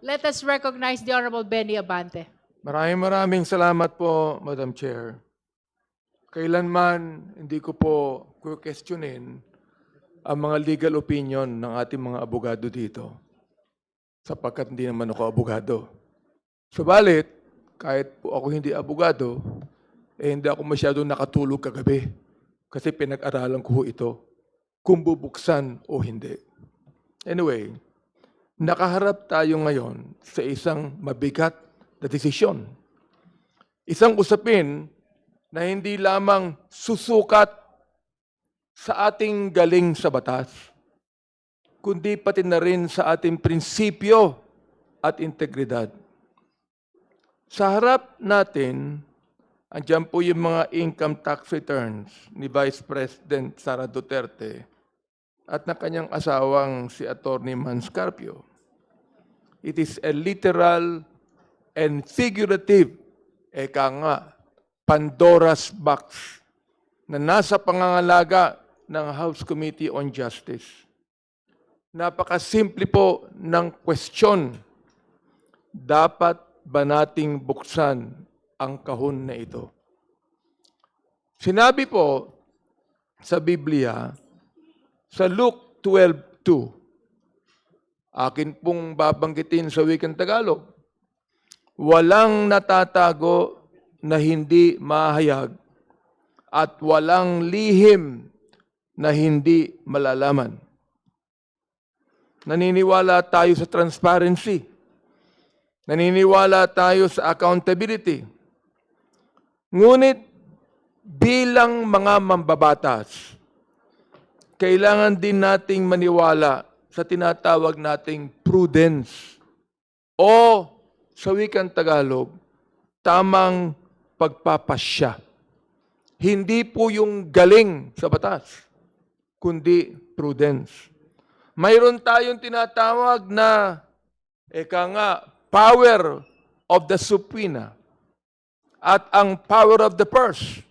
Let us recognize the Honorable Benny Abante. Maraming salamat po, Madam Chair. Kailanman hindi ko po questionin ang mga legal opinion ng ating mga abogado dito sapagkat hindi naman ako abogado. Subalit, kahit po ako hindi abogado, hindi ako masyadong nakatulog kagabi kasi pinag-aralan ko ito kung bubuksan o hindi. Anyway, nakaharap tayo ngayon sa isang mabigat na desisyon. Isang usapin na hindi lamang susukat sa ating galing sa batas, kundi pati na rin sa ating prinsipyo at integridad. Sa harap natin, andyan po yung mga income tax returns ni Vice President Sara Duterte at ng kanyang asawang si Atty. Manscarpio. It is a literal and figurative, Pandora's box na nasa pangangalaga ng House Committee on Justice. Napakasimple po ng question. Dapat ba nating buksan ang kahon na ito? Sinabi po sa Biblia, sa Luke 12:2, akin pong babanggitin sa wikang Tagalog, walang natatago na hindi mahayag at walang lihim na hindi malalaman. Naniniwala tayo sa transparency. Naniniwala tayo sa accountability. Ngunit bilang mga mambabatas, kailangan din nating maniwala sa tinatawag nating prudence o sa wikang Tagalog, tamang pagpapasya. Hindi po yung galing sa batas, kundi prudence. Mayroon tayong tinatawag na, power of the subpoena at ang power of the purse.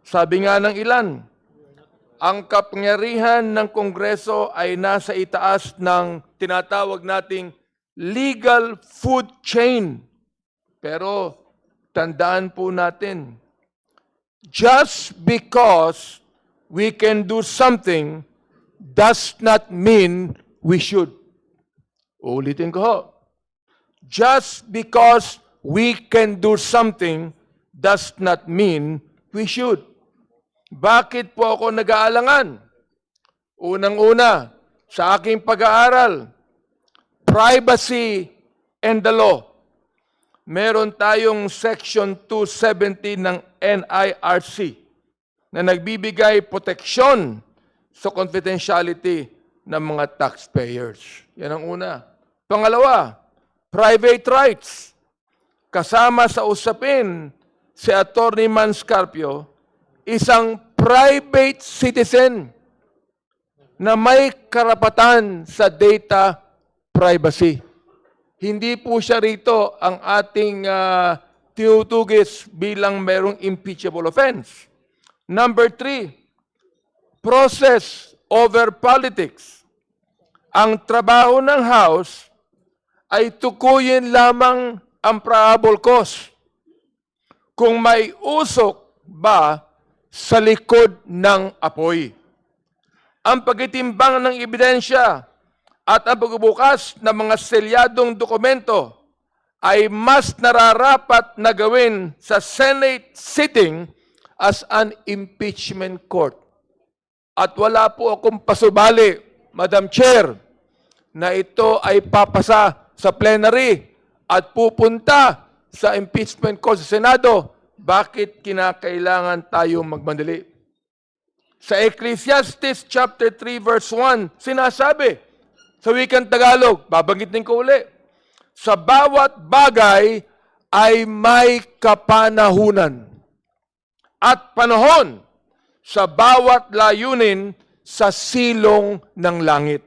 Sabi nga ng ilan, ang kapangyarihan ng Kongreso ay nasa itaas ng tinatawag nating legal food chain. Pero tandaan po natin, just because we can do something does not mean we should. Ulitin ko ho. Just because we can do something does not mean we should. Bakit po ako nag-aalangan? Unang-una, sa aking pag-aaral, privacy and the law. Meron tayong Section 270 ng NIRC na nagbibigay proteksyon sa confidentiality ng mga taxpayers. Yan ang una. Pangalawa, private rights. Kasama sa usapin si Atty. Manscarpio, isang private citizen na may karapatan sa data privacy. Hindi po siya rito ang ating tinutugis bilang merong impeachable offense. Number 3, process over politics. Ang trabaho ng House ay tukuyin lamang ang probable cause. Kung may usok ba sa likod ng apoy. Ang pagtitimbang ng ebidensya at ang pagbubukas ng mga selyadong dokumento ay mas nararapat na gawin sa Senate sitting as an impeachment court. At wala po akong pasubali, Madam Chair, na ito ay papasa sa plenary at pupunta sa impeachment court sa Senado. Bakit kinakailangan tayo magmadali? Sa Ecclesiastes chapter 3 verse 1, sinasabi sa wikang Tagalog, babanggitin ko uli, sa bawat bagay ay may kapanahunan at panahon sa bawat layunin sa silong ng langit.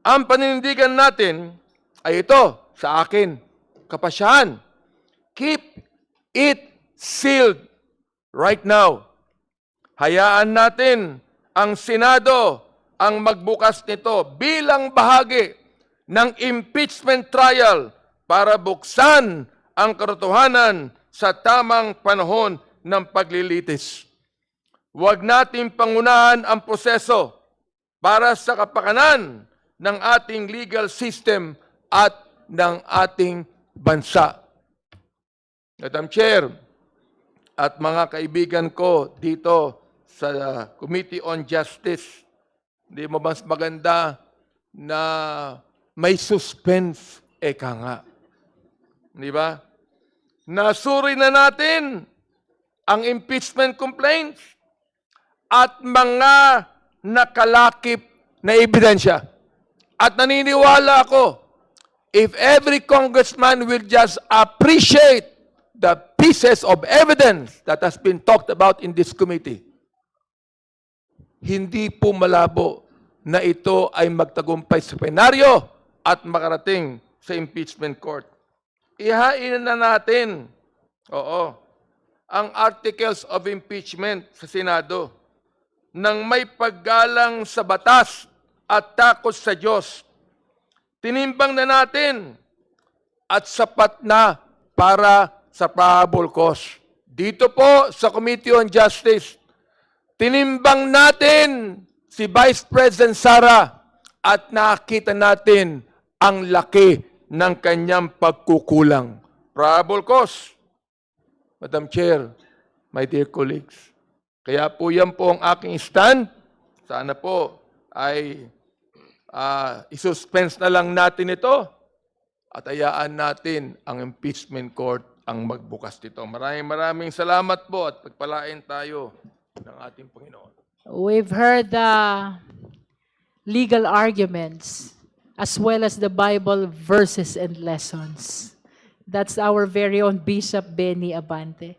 Ang paninindigan natin ay ito sa akin, kapasyahan. Keep it sealed right now. Hayaan natin ang Senado ang magbukas nito bilang bahagi ng impeachment trial para buksan ang katotohanan sa tamang panahon ng paglilitis. Huwag nating pangunahan ang proseso para sa kapakanan ng ating legal system at ng ating bansa. Madam Chair, at mga kaibigan ko dito sa Committee on Justice, hindi mo mas maganda na may suspense, eka nga. Di ba? Nasuri na natin ang impeachment complaints at mga nakalakip na ebidensya. At naniniwala ako, if every congressman will just appreciate the pieces of evidence that has been talked about in this committee, hindi po malabo na ito ay magtagumpay sa plenaryo at makarating sa impeachment court. Ihain na natin, ang articles of impeachment sa Senado nang may paggalang sa batas at takot sa Diyos. Tinimbang na natin at sapat na para sa probable cause. Dito po sa Committee on Justice, tinimbang natin si Vice President Sara at nakita natin ang laki ng kanyang pagkukulang. Probable cause. Madam Chair, my dear colleagues, kaya po yan po ang aking stand. Sana po ay isuspense na lang natin ito at hayaan natin ang impeachment court ang magbukas nito. Maraming salamat po at pagpalain tayo ng ating Panginoon. We've heard the legal arguments as well as the Bible verses and lessons. That's our very own Bishop Benny Abante.